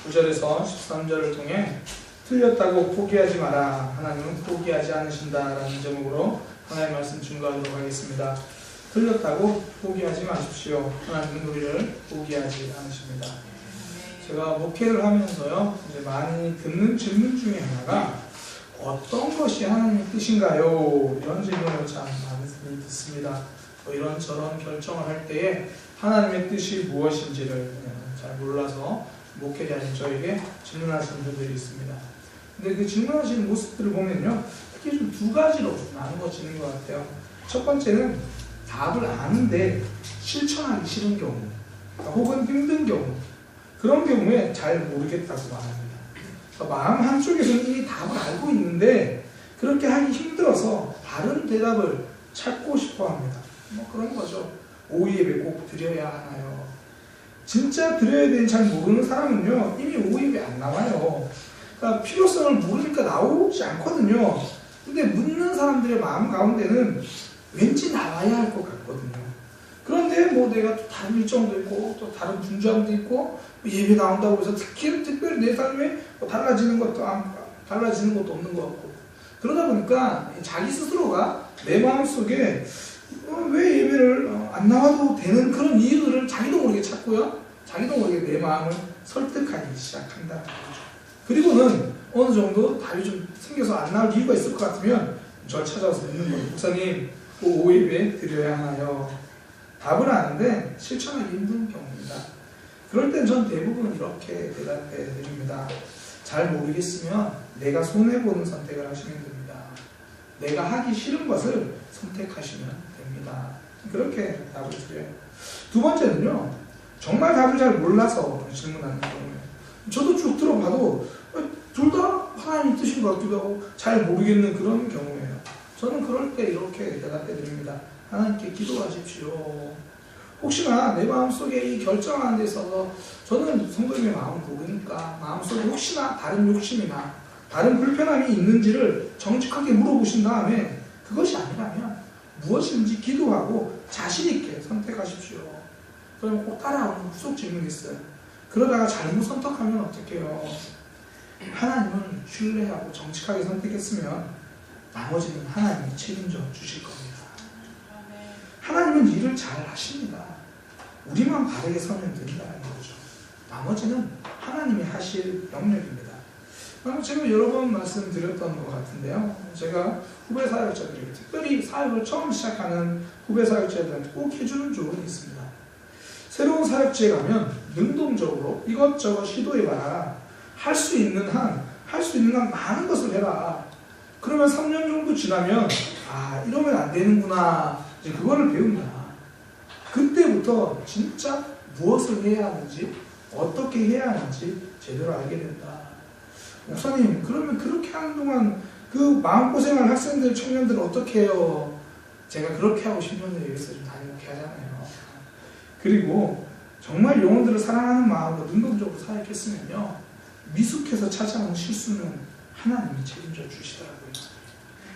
9절에서 13절을 통해 틀렸다고 포기하지 마라. 하나님은 포기하지 않으신다라는 제목으로 하나님의 말씀 증거하도록 하겠습니다. 틀렸다고 포기하지 마십시오. 하나님은 우리를 포기하지 않으십니다. 제가 목회를 하면서요, 이제 많이 듣는 질문 중에 하나가 어떤 것이 하나님의 뜻인가요? 이런 질문을 참 많이 듣습니다. 이런저런 결정을 할 때에 하나님의 뜻이 무엇인지를 잘 몰라서 목회자 아닌 저에게 질문하시는 분들이 있습니다. 근데 그 질문하시는 모습들을 보면요, 특히 좀 두 가지로 나누어지는 것 같아요. 첫 번째는 답을 아는데 실천하기 싫은 경우, 혹은 힘든 경우, 그런 경우에 잘 모르겠다고 말합니다. 마음 한쪽에서는 이미 답을 알고 있는데 그렇게 하기 힘들어서 다른 대답을 찾고 싶어 합니다. 뭐 그런 거죠. 오후 예배 꼭 드려야 하나요? 진짜 드려야 되는 잘 모르는 사람은요, 이미 오후 예배 안 나와요. 그러니까 필요성을 모르니까 나오지 않거든요. 근데 묻는 사람들의 마음 가운데는 왠지 나와야 할 것 같거든요. 그런데 뭐 내가 또 다른 일정도 있고 또 다른 분주함도 있고 예배 나온다고 해서 특별히 내 삶에 달라지는 것도 없는 것 같고, 그러다 보니까 자기 스스로가 내 마음속에 왜 예배를 안 나와도 되는 그런 이유들을 자기도 모르게 찾고요, 자기도 모르게 내 마음을 설득하기 시작한다는 거죠. 그리고는 어느 정도 답이 좀 생겨서 안 나올 이유가 있을 것 같으면 저를 찾아와서 묻는 거예요. 목사님, 오후 예배 드려야 하나요? 답을 아는데 실천하기 힘든 경우입니다. 그럴 땐 전 대부분 이렇게 대답해 드립니다. 잘 모르겠으면 내가 손해보는 선택을 하시면 됩니다. 내가 하기 싫은 것을 선택하시면 됩니다. 그렇게 답을 드려요. 두 번째는요, 정말 답을 잘 몰라서 질문하는 경우예요. 저도 쭉 들어봐도 둘 다 하나님 뜻인 것 같기도 하고 잘 모르겠는 그런 경우예요. 저는 그럴 때 이렇게 대답해 드립니다. 하나님께 기도하십시오. 혹시나 내 마음속에 이 결정하는 데 있어서, 저는 성도님의 마음을 모르니까 마음속에 혹시나 다른 욕심이나 다른 불편함이 있는지를 정직하게 물어보신 다음에 그것이 아니라면 무엇인지 기도하고 자신있게 선택하십시오. 그러면 꼭 따라오는 후속 질문이 있어요. 그러다가 잘못 선택하면 어떡해요? 하나님은 신뢰하고 정직하게 선택했으면 나머지는 하나님이 책임져 주실 겁니다. 하나님은 일을 잘 하십니다. 우리만 바르게 서면 된다는 거죠. 나머지는 하나님이 하실 영역입니다. 제가 여러 번 말씀드렸던 것 같은데요, 제가 후배 사역자들에게, 특별히 사역을 처음 시작하는 후배 사역자들한테 꼭 해주는 조언이 있습니다. 새로운 사역지에 가면 능동적으로 이것저것 시도해봐라. 할 수 있는 한 많은 것을 해라. 그러면 3년 정도 지나면 이러면 안 되는구나, 이제 그거를 배운다. 그때부터 진짜 무엇을 해야 하는지, 어떻게 해야 하는지 제대로 알게 된다. 목사님, 그러면 그렇게 하는 동안 그 마음고생할 학생들, 청년들은 어떻게 해요? 제가 그렇게 하고 10년을 여기서 좀 다니게 하잖아요. 그리고 정말 영혼들을 사랑하는 마음으로 능동적으로 사역했으면요, 미숙해서 찾아오는 실수는 하나님이 책임져 주시더라고요.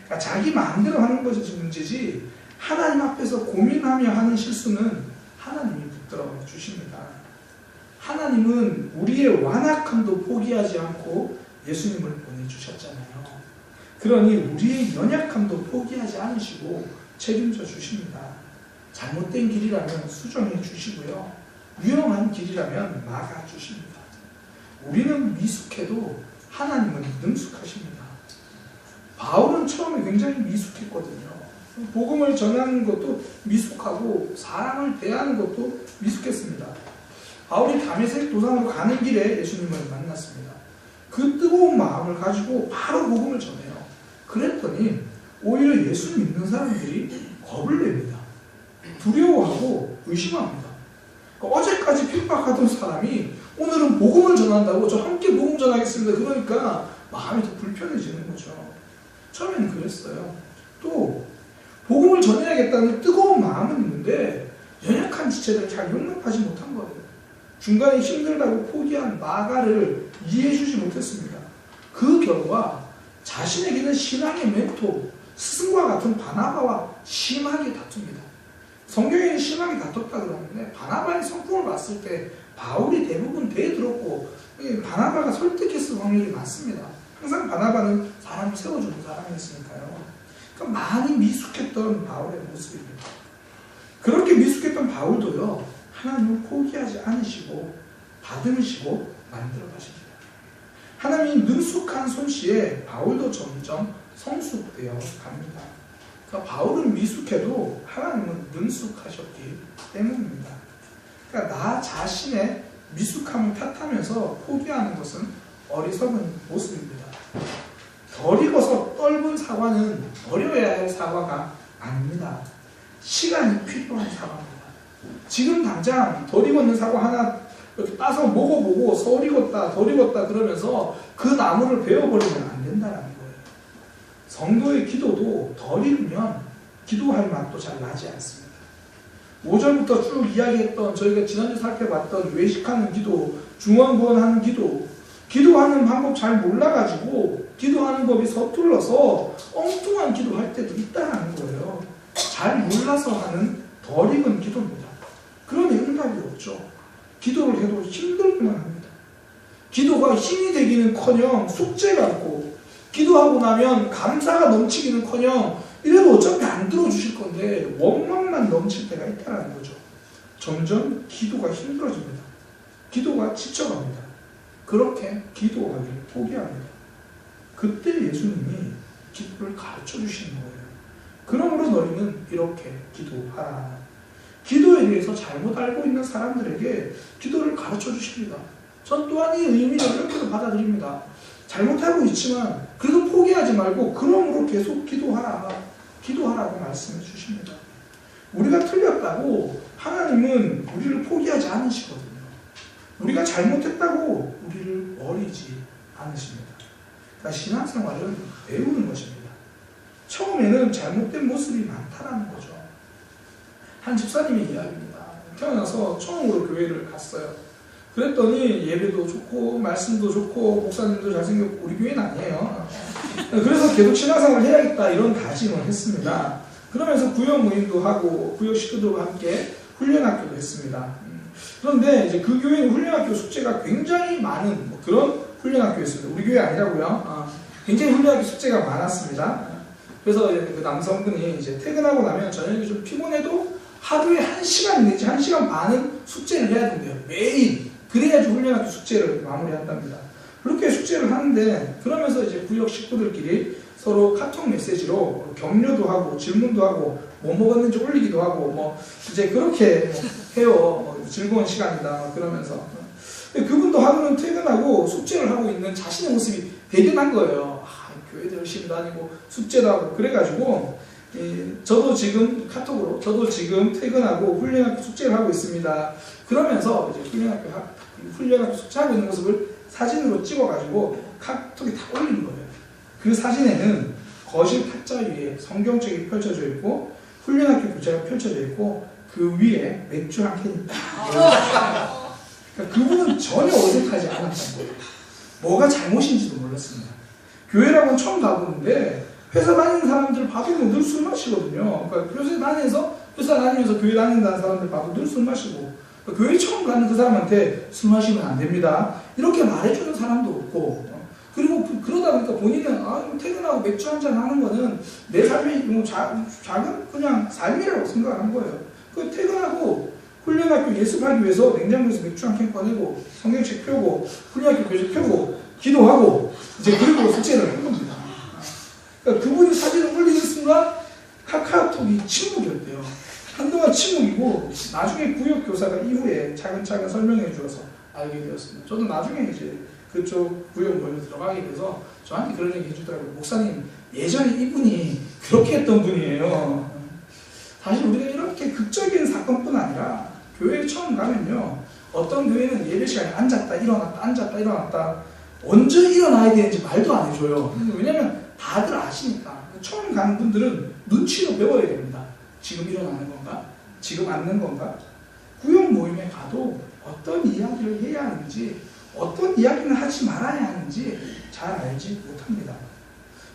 그러니까 자기 마음대로 하는 것이 문제지, 하나님 앞에서 고민하며 하는 실수는 하나님이 붙들어 주십니다. 하나님은 우리의 완악함도 포기하지 않고 예수님을 보내주셨잖아요. 그러니 우리의 연약함도 포기하지 않으시고 책임져 주십니다. 잘못된 길이라면 수정해 주시고요, 위험한 길이라면 막아 주십니다. 우리는 미숙해도 하나님은 능숙하십니다. 바울은 처음에 굉장히 미숙했거든요. 복음을 전하는 것도 미숙하고 사람을 대하는 것도 미숙했습니다. 바울이 다메섹 도상으로 가는 길에 예수님을 만났습니다. 그 뜨거운 마음을 가지고 바로 복음을 전해요. 그랬더니 오히려 예수 믿는 사람들이 겁을 냅니다. 두려워하고 의심합니다. 그러니까 어제까지 핍박하던 사람이 오늘은 복음을 전한다고, 저 함께 복음 전하겠습니다. 그러니까 마음이 더 불편해지는 거죠. 처음에는 그랬어요. 또 복음을 전해야겠다는 뜨거운 마음은 있는데 연약한 지체들을 잘 용납하지 못한 거예요. 중간에 힘들다고 포기한 마가를 이해해주지 못했습니다. 그 결과 자신에게는 신앙의 멘토, 스승과 같은 바나바와 심하게 다툽니다. 성경에는 심하게 다퉜다 그러는데, 바나바의 성품을 봤을 때 바울이 대부분 대들었고 바나바가 성혈이 많습니다. 항상 바나바는 사람을 세워주는 사람이었으니까요. 그러니까 많이 미숙했던 바울의 모습입니다. 그렇게 미숙했던 바울도요, 하나님을 포기하지 않으시고 받으시고 만들어 가십니다. 하나님이 능숙한 솜씨에 바울도 점점 성숙되어 갑니다. 그러니까 바울은 미숙해도 하나님은 능숙하셨기 때문입니다. 그러니까 나 자신의 미숙함을 탓하면서 포기하는 것은 어리석은 모습입니다. 덜 익어서 떫은 사과는 버려야 할 사과가 아닙니다. 시간이 필요한 사과입니다. 지금 당장 덜 익었는 사과 하나 이렇게 따서 먹어보고 덜 익었다 덜 익었다 그러면서 그 나무를 베어버리면 안 된다는 거예요. 성도의 기도도 덜 익으면 기도할 맛도 잘 나지 않습니다. 5절부터 쭉 이야기했던, 저희가 지난주 살펴봤던 외식하는 기도, 중언부언하는 기도, 기도하는 방법 잘 몰라가지고 기도하는 법이 서툴러서 엉뚱한 기도할 때도 있다는 거예요. 잘 몰라서 하는 덜 익은 기도입니다. 그러니 응답이 없죠. 기도를 해도 힘들기만 합니다. 기도가 힘이 되기는커녕 숙제 같고, 기도하고 나면 감사가 넘치기는커녕 이래도 어차피 안 들어주실 건데 원망만 넘칠 때가 있다는 거죠. 점점 기도가 힘들어집니다. 기도가 지쳐갑니다. 그렇게 기도하기를 포기합니다. 그때 예수님이 기도를 가르쳐 주시는 거예요. 그러므로 너희는 이렇게 기도하라. 기도에 대해서 잘못 알고 있는 사람들에게 기도를 가르쳐 주십니다. 전 또한 이 의미를 이렇게도 받아들입니다. 잘못하고 있지만 그래도 포기하지 말고 그러므로 계속 기도하라고 말씀해 주십니다. 우리가 틀렸다고 하나님은 우리를 포기하지 않으시거든요. 우리가 잘못했다고 우리를 버리지 않으십니다. 그러니까 신앙생활은 배우는 것입니다. 처음에는 잘못된 모습이 많다는 거죠. 한 집사님의 이야기입니다. 태어나서 처음으로 교회를 갔어요. 그랬더니 예배도 좋고 말씀도 좋고 목사님도 잘생겼고, 우리 교회는 아니에요. 그래서 계속 신앙생활을 해야겠다 이런 다짐을 했습니다. 그러면서 구역 모임도 하고 구역 식구들과 함께 훈련학교도 했습니다. 그런데 이제 그 교회는 훈련학교 숙제가 굉장히 많은 그런 훈련학교였습니다. 우리 교회 아니라고요. 굉장히 훈련학교 숙제가 많았습니다. 그래서 그 남성분이 이제 퇴근하고 나면 저녁에 좀 피곤해도 하루에 1시간 내지 1시간 반은 숙제를 해야 된대요. 매일. 그래야지 훈련학교 숙제를 마무리한답니다. 그렇게 숙제를 하는데, 그러면서 이제 구역 식구들끼리 서로 카톡 메시지로 격려도 하고 질문도 하고 뭐 먹었는지 올리기도 하고 뭐 이제 그렇게 해요. 즐거운 시간이다 그러면서. 그분도 하루는 퇴근하고 숙제를 하고 있는 자신의 모습이 대견한 거예요. 교회도 열심히 다니고 숙제도 하고 그래가지고, 저도 지금 카톡으로 저도 지금 퇴근하고 훈련학교 숙제를 하고 있습니다. 그러면서 이제 훈련학교 숙제하고 있는 모습을 사진으로 찍어가지고 카톡에 다 올린 거예요. 그 사진에는 거실 탁자 위에 성경책이 펼쳐져 있고 훈련학교 교재가 펼쳐져 있고 그 위에 맥주 한 캔이 딱. 그러니까 그분은 전혀 어색하지 않았던 거예요. 뭐가 잘못인지도 몰랐습니다. 교회라고는 처음 가보는데 회사 다니는 사람들 봐도 늘 술 마시거든요. 그러니까 회사 다니면서 교회 다닌다는 사람들 봐도 늘 술 마시고, 그러니까 교회 처음 가는 그 사람한테 술 마시면 안 됩니다 이렇게 말해주는 사람도 없고, 그리고 그러다 보니까 본인은 퇴근하고 맥주 한잔 하는 거는 내 삶의 뭐 작은 그냥 삶이라고 생각하는 거예요. 그 퇴근하고 훈련학교 예습하기 위해서 냉장고에서 맥주 한 캔 꺼내고 성경책 펴고 훈련학교 교재 펴고 기도하고 이제 그리고 숙제를 한 겁니다. 그러니까 그분이 사진을 올리는 순간 카카오톡이 침묵이었대요. 한동안 침묵이고 나중에 구역교사가 이후에 차근차근 설명해 주어서 알게 되었습니다. 저도 나중에 이제 그쪽 구역 모임에 들어가게 돼서 저한테 그런 얘기 해주더라고요. 목사님, 예전에 이분이 그렇게 했던 분이에요. 사실 우리가 이렇게 극적인 사건뿐 아니라 교회에 처음 가면요, 어떤 교회는 예배 시간에 앉았다 일어났다 언제 일어나야 되는지 말도 안 해줘요. 왜냐면 다들 아시니까. 처음 가는 분들은 눈치로 배워야 됩니다. 지금 일어나는 건가? 지금 앉는 건가? 구역 모임에 가도 어떤 이야기를 해야 하는지, 어떤 이야기는 하지 말아야 하는지 잘 알지 못합니다.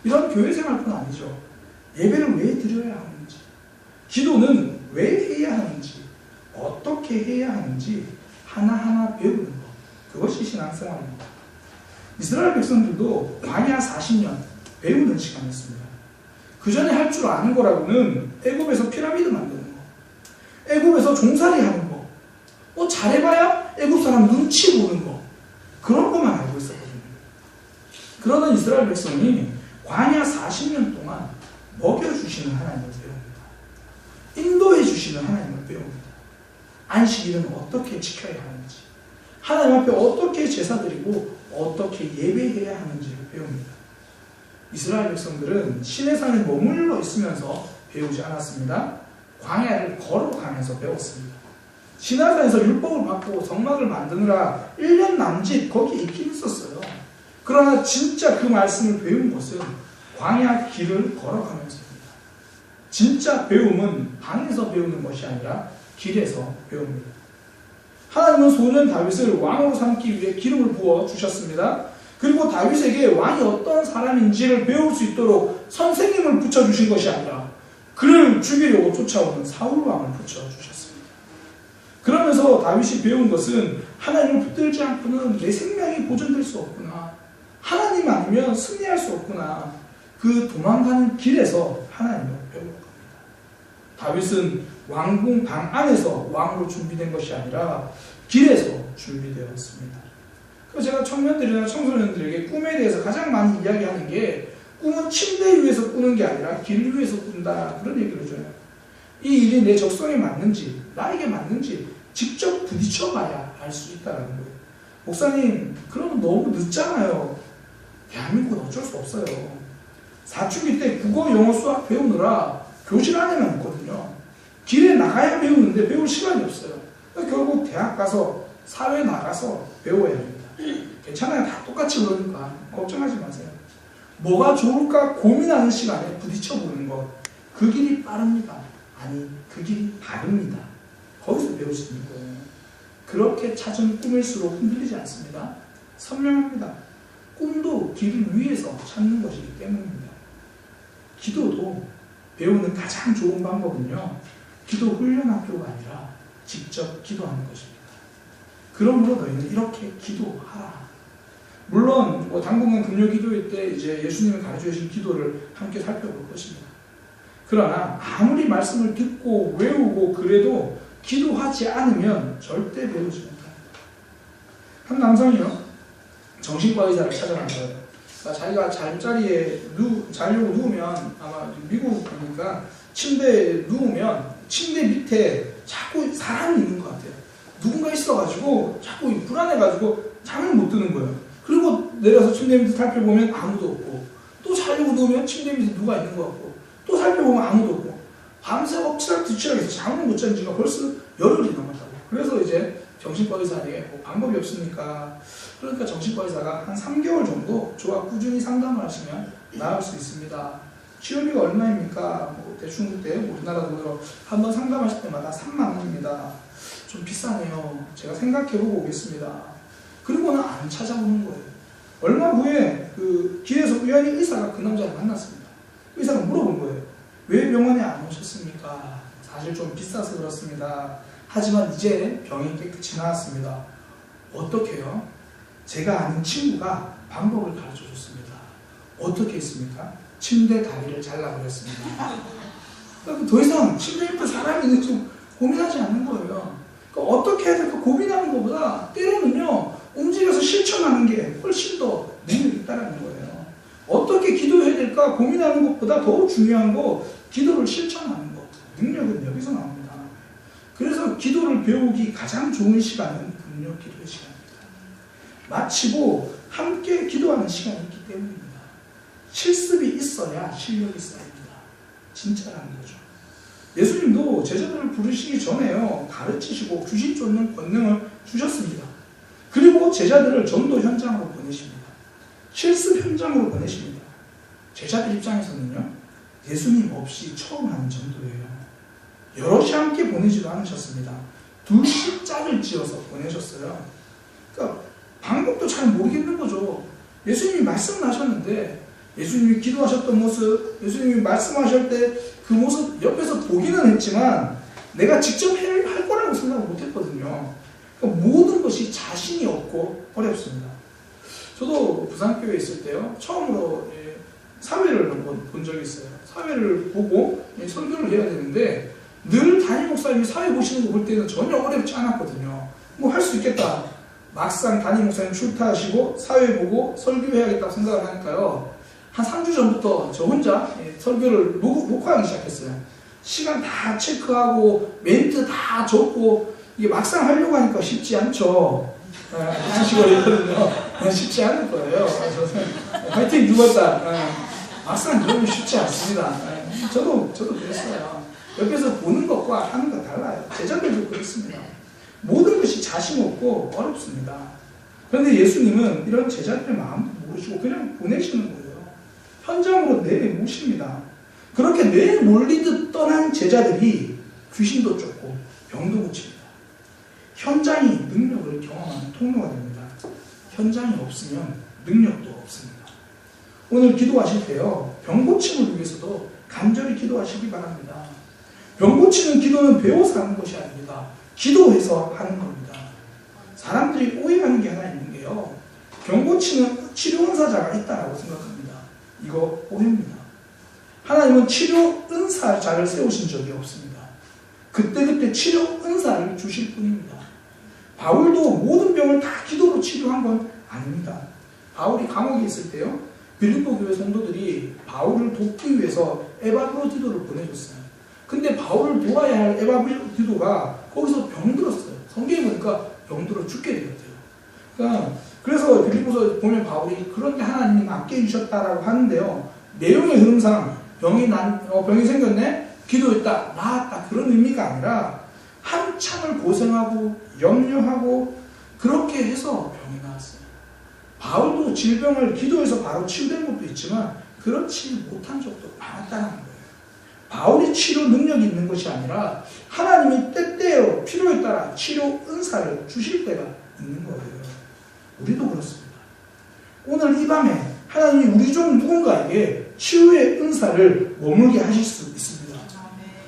이런 교회 생활뿐 아니죠. 예배를 왜 드려야 하는지, 기도는 왜 해야 하는지, 어떻게 해야 하는지 하나하나 배우는 것, 그것이 신앙생활입니다. 이스라엘 백성들도 광야 40년 배우는 시간이었습니다. 그 전에 할 줄 아는 거라고는 애굽에서 피라미드 만드는 거, 애굽에서 종살이 하는 거, 뭐 잘해봐야 애굽 사람 눈치 보는 거, 그런 것만 알고 있었거든요. 그러던 이스라엘 백성이 광야 40년 동안 먹여주시는 하나님을 배웁니다. 인도해 주시는 하나님을 배웁니다. 안식일은 어떻게 지켜야 하는지, 하나님 앞에 어떻게 제사 드리고 어떻게 예배해야 하는지를 배웁니다. 이스라엘 백성들은 시내산에 머물러 있으면서 배우지 않았습니다. 광야를 걸어가면서 배웠습니다. 시내산에서 율법을 받고 성막을 만드느라 1년 남짓 거기에 있긴 있었어요. 그러나 진짜 그 말씀을 배운 것은 광야 길을 걸어가면서입니다. 진짜 배움은 방에서 배우는 것이 아니라 길에서 배웁니다. 하나님은 소년 다윗을 왕으로 삼기 위해 기름을 부어 주셨습니다. 그리고 다윗에게 왕이 어떤 사람인지를 배울 수 있도록 선생님을 붙여주신 것이 아니라 그를 죽이려고 쫓아오는 사울 왕을 붙여주셨습니다. 그러면서 다윗이 배운 것은 하나님을 붙들지 않고는 내 생명이 보존될 수 없구나. 하나님 아니면 승리할 수 없구나. 그 도망가는 길에서 하나님을 배운 겁니다. 다윗은 왕궁 방 안에서 왕으로 준비된 것이 아니라 길에서 준비되었습니다. 그래서 제가 청년들이나 청소년들에게 꿈에 대해서 가장 많이 이야기하는 게 꿈은 침대 위에서 꾸는 게 아니라 길 위에서 꾼다, 그런 얘기를 해줘요. 이 일이 내 적성에 맞는지 나에게 맞는지 직접 부딪혀봐야 알 수 있다는 거예요. 목사님 그러면 너무 늦잖아요. 대한민국은 어쩔 수 없어요. 사춘기 때 국어, 영어, 수학 배우느라 교실 안에만 있거든요. 길에 나가야 배우는데 배울 시간이 없어요. 결국 대학 가서 사회 나가서 배워야 합니다. 괜찮아요. 다 똑같이 그러니까 걱정하지 마세요. 뭐가 좋을까 고민하는 시간에 부딪혀보는 것, 그 길이 빠릅니다. 아니, 그 길이 바릅니다. 거기서 배우시는 거예요. 그렇게 찾은 꿈일수록 흔들리지 않습니다. 선명합니다. 꿈도 길 위에서 찾는 것이기 때문입니다. 기도도 배우는 가장 좋은 방법은요, 기도 훈련 학교가 아니라 직접 기도하는 것입니다. 그러므로 너희는 이렇게 기도하라. 물론 당분간 금요 기도회 때 이제 예수님이 가르쳐 주신 기도를 함께 살펴볼 것입니다. 그러나 아무리 말씀을 듣고 외우고 그래도 기도하지 않으면 절대 배우지 못합니다. 한 남성이요, 정신과 의사를 찾아간 거예요. 그러니까 자기가 잠자리에 자려고 누우면, 아마 미국이니까 침대에 누우면 침대 밑에 자꾸 사람이 있는 것 같아요. 누군가 있어가지고 자꾸 불안해가지고 잠을 못 드는 거예요. 그리고 내려서 침대 밑에 살펴보면 아무도 없고, 또 자려고 누우면 침대 밑에 누가 있는 것 같고, 또 살펴보면 아무도 없고, 밤새 엎치락뒤치락해서 잠을 못 잔 지가 벌써 열흘이 넘었다고. 그래서 이제 정신과 의사에게 뭐 방법이 없습니까? 그러니까 정신과 의사가 한 3개월 정도 저와 꾸준히 상담을 하시면 나을 수 있습니다. 치료비가 얼마입니까? 뭐 대충 그때 우리나라 돈으로 한번 상담하실 때마다 3만 원입니다. 좀 비싸네요. 제가 생각해보고 오겠습니다. 그리고는 안 찾아오는 거예요. 얼마 후에 그 길에서 우연히 의사가 그 남자를 만났습니다. 의사가 물어본 거예요. 왜 병원에 안 오셨습니까? 사실 좀 비싸서 그렇습니다. 하지만 이제 병이 깨끗이 나았습니다. 어떻게 해요? 제가 아는 친구가 방법을 가르쳐 줬습니다. 어떻게 했습니까? 침대 다리를 잘라버렸습니다. 더 이상 침대 옆에 사람이 있는지 고민하지 않는 거예요. 그러니까 어떻게 해야 될까 고민하는 것보다 때로는요, 움직여서 실천하는 게 훨씬 더 능력이 있다는 거예요. 어떻게 기도해야 될까 고민하는 것보다 더 중요한 거, 기도를 실천하는 것. 능력은 여기서 나옵니다. 그래서 기도를 배우기 가장 좋은 시간은 금요 기도의 시간입니다. 마치고 함께 기도하는 시간이 있기 때문입니다. 실습이 있어야 실력이 쌓입니다. 진짜라는 거죠. 예수님도 제자들을 부르시기 전에요, 가르치시고 귀신 쫓는 권능을 주셨습니다. 그리고 제자들을 전도 현장으로 보내십니다. 실습 현장으로 보내십니다. 제자들 입장에서는요, 예수님 없이 처음 하는 전도예요. 여럿이 함께 보내지도 않으셨습니다. 둘씩 짝을 지어서 보내셨어요. 그러니까 방법도 잘 모르겠는 거죠. 예수님이 말씀하셨는데, 예수님이 기도하셨던 모습, 예수님이 말씀하실 때 그 모습 옆에서 보기는 했지만 내가 직접 할 거라고 생각을 못했거든요. 그러니까 모든 것이 자신이 없고 어렵습니다. 저도 부산교회에 있을 때요, 처음으로 사회를 본 적이 있어요. 사회를 보고 설교를 해야 되는데 늘 담임 목사님이 사회 보시는 거 볼 때는 전혀 어렵지 않았거든요. 뭐 할 수 있겠다. 막상 담임 목사님 출타하시고 사회 보고 설교해야겠다고 생각을 하니까요, 한 3주 전부터 저 혼자 설교를 녹화하기 시작했어요. 시간 다 체크하고 멘트 다 적고, 이게 막상 하려고 하니까 쉽지 않죠. 하시고 있거든요. 쉽지 않을 거예요. 화이팅 죽었다. 막상 그러면 쉽지 않습니다. 저도 그랬어요. 옆에서 보는 것과 하는 거 달라요. 제자들도 그렇습니다. 모든 것이 자신 없고 어렵습니다. 그런데 예수님은 이런 제자들의 마음도 모르시고 그냥 보내시는 거예요. 현장으로 내모십니다. 그렇게 내몰리듯 떠난 제자들이 귀신도 쫓고 병도 고칩니다. 현장이 능력을 경험하는 통로가 됩니다. 현장이 없으면 능력도 없습니다. 오늘 기도하실 때요, 병 고침을 위해서도 간절히 기도하시기 바랍니다. 병 고치는 기도는 배워서 하는 것이 아닙니다. 기도해서 하는 겁니다. 사람들이 오해하는 게 하나 있는 게요, 병 고치는 치료 은사자가 있다라고 생각합니다. 이거 오해입니다. 하나님은 치료 은사자를 세우신 적이 없습니다. 그때그때 치료 은사를 주실 뿐입니다. 바울도 모든 병을 다 기도로 치료한 건 아닙니다. 바울이 감옥에 있을 때요, 빌립보 교회 성도들이 바울을 돕기 위해서 에바브로디도를 보내줬어요. 근데 바울을 도와야 할 에바브로디도가 거기서 병들었어요. 성경에 보니까 병들어 죽게 되었대요. 그래서 빌립보서 보면 바울이 그런데 하나님이 낫게 해주셨다라고 하는데요, 내용의 흐름상 병이 생겼네? 기도했다, 나았다, 그런 의미가 아니라 한참을 고생하고 염려하고 그렇게 해서 병이 나았어요. 바울도 질병을 기도해서 바로 치유된 것도 있지만 그렇지 못한 적도 많았다는 거예요. 바울이 치료 능력이 있는 것이 아니라 하나님이 때때로 필요에 따라 치료 은사를 주실 때가 있는 거예요. 우리도 그렇습니다. 오늘 이 밤에 하나님이 우리 중 누군가에게 치유의 은사를 머물게 하실 수 있습니다.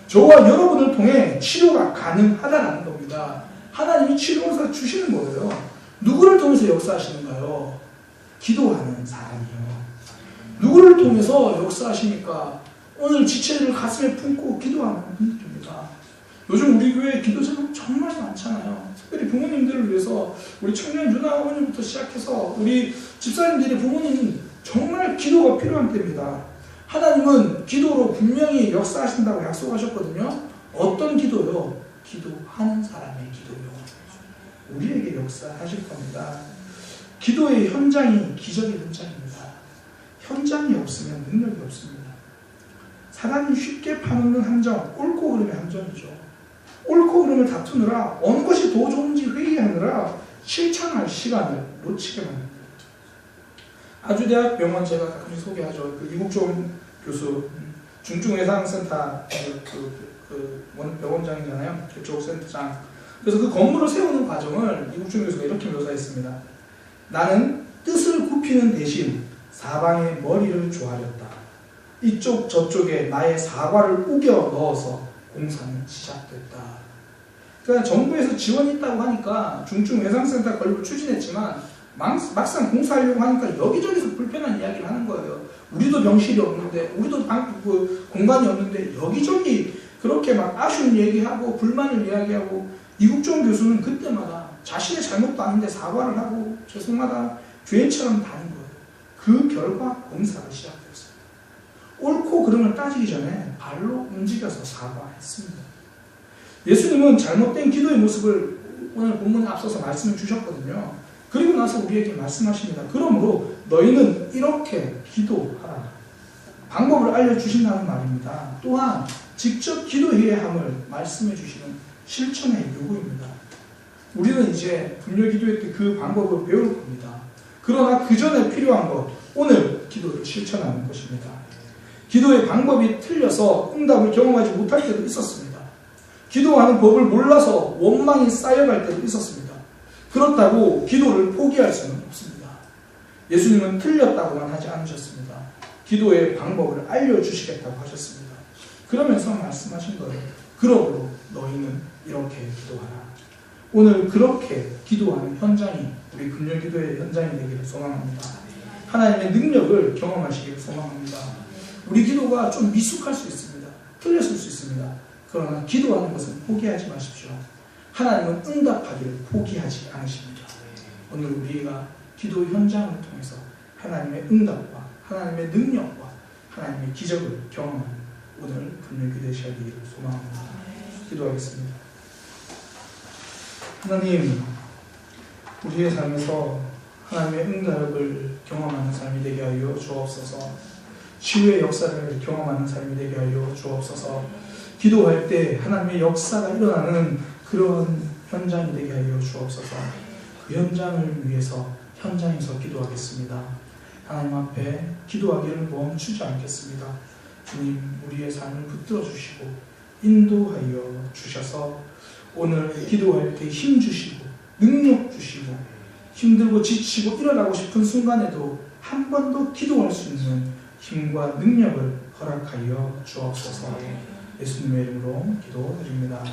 저와 여러분을 통해 치료가 가능하다는 겁니다. 하나님이 치료 은사 주시는 거예요. 누구를 통해서 역사하시는가요? 기도하는 사람이요. 누구를 통해서 역사하시니까 오늘 지체를 가슴에 품고 기도하는 분들입니다. 요즘 우리 교회 기도자는 정말 많잖아요. 특별히 부모님들을 위해서 우리 청년 누나 어머님부터 시작해서 우리 집사님들의 부모님은 정말 기도가 필요한 때입니다. 하나님은 기도로 분명히 역사하신다고 약속하셨거든요. 어떤 기도요? 기도하는 사람의 기도요. 우리에게 역사하실 겁니다. 기도의 현장이 기적의 현장입니다. 현장이 없으면 능력이 없습니다. 사람이 쉽게 파놓는 함정, 옳고 그름의 함정이죠. 옳고 그름을 다투느라 어느 것이 더 좋은지 회의하느라 실천할 시간을 놓치게 만듭니다. 아주대학 병원 제가 가끔 소개하죠. 그 이국종 교수, 중증외상센터 병원장이잖아요. 그쪽 센터장. 그래서 그 건물을 세우는 과정을 이국종 교수가 이렇게 묘사했습니다. 나는 뜻을 굽히는 대신 사방의 머리를 조아렸다. 이쪽 저쪽에 나의 사과를 우겨 넣어서 공사는 시작됐다. 그러니까 정부에서 지원이 있다고 하니까 중증외상센터 건립을 추진했지만 막상 공사하려고 하니까 여기저기서 불편한 이야기를 하는 거예요. 우리도 병실이 없는데, 우리도 공간이 없는데 여기저기 그렇게 막 아쉬운 얘기하고 불만을 이야기하고, 이국종 교수는 그때마다 자신의 잘못도 아닌데 사과를 하고 죄송하다, 죄인처럼 다닌 거예요. 그 결과 공사가 시작됐어요. 옳고 그름을 따지기 전에 발로 움직여서 사과했습니다. 예수님은 잘못된 기도의 모습을 오늘 본문에 앞서서 말씀을 주셨거든요. 그리고 나서 우리에게 말씀하십니다. 그러므로 너희는 이렇게 기도하라. 방법을 알려주신다는 말입니다. 또한 직접 기도해야 함을 말씀해 주시는 실천의 요구입니다. 우리는 이제 분별 기도회 때 그 방법을 배울 겁니다. 그러나 그 전에 필요한 것, 오늘 기도를 실천하는 것입니다. 기도의 방법이 틀려서 응답을 경험하지 못할 때도 있었습니다. 기도하는 법을 몰라서 원망이 쌓여갈 때도 있었습니다. 그렇다고 기도를 포기할 수는 없습니다. 예수님은 틀렸다고만 하지 않으셨습니다. 기도의 방법을 알려주시겠다고 하셨습니다. 그러면서 말씀하신 거예요. 그러므로 너희는 이렇게 기도하라. 오늘 그렇게 기도하는 현장이 우리 금요기도의 현장이 되기를 소망합니다. 하나님의 능력을 경험하시기를 소망합니다. 우리 기도가 좀 미숙할 수 있습니다. 틀렸을 수 있습니다. 그러나 기도하는 것은 포기하지 마십시오. 하나님은 응답하기를 포기하지 않으십니다. 오늘 우리가 기도 현장을 통해서 하나님의 응답과 하나님의 능력과 하나님의 기적을 경험하는 오늘 금요기도의 시간이 되기를 소망합니다. 기도하겠습니다. 하나님, 우리의 삶에서 하나님의 응답을 경험하는 삶이 되게 하여 주옵소서. 치유의 역사를 경험하는 삶이 되게 하여 주옵소서. 기도할 때 하나님의 역사가 일어나는 그런 현장이 되게 하여 주옵소서. 그 현장을 위해서 현장에서 기도하겠습니다. 하나님 앞에 기도하기를 멈추지 않겠습니다. 주님, 우리의 삶을 붙들어 주시고 인도하여 주셔서 오늘 기도할 때 힘 주시고 능력 주시고 힘들고 지치고 일어나고 싶은 순간에도 한 번 더 기도할 수 있는 힘과 능력을 허락하여 주옵소서. 예수님의 이름으로 기도드립니다.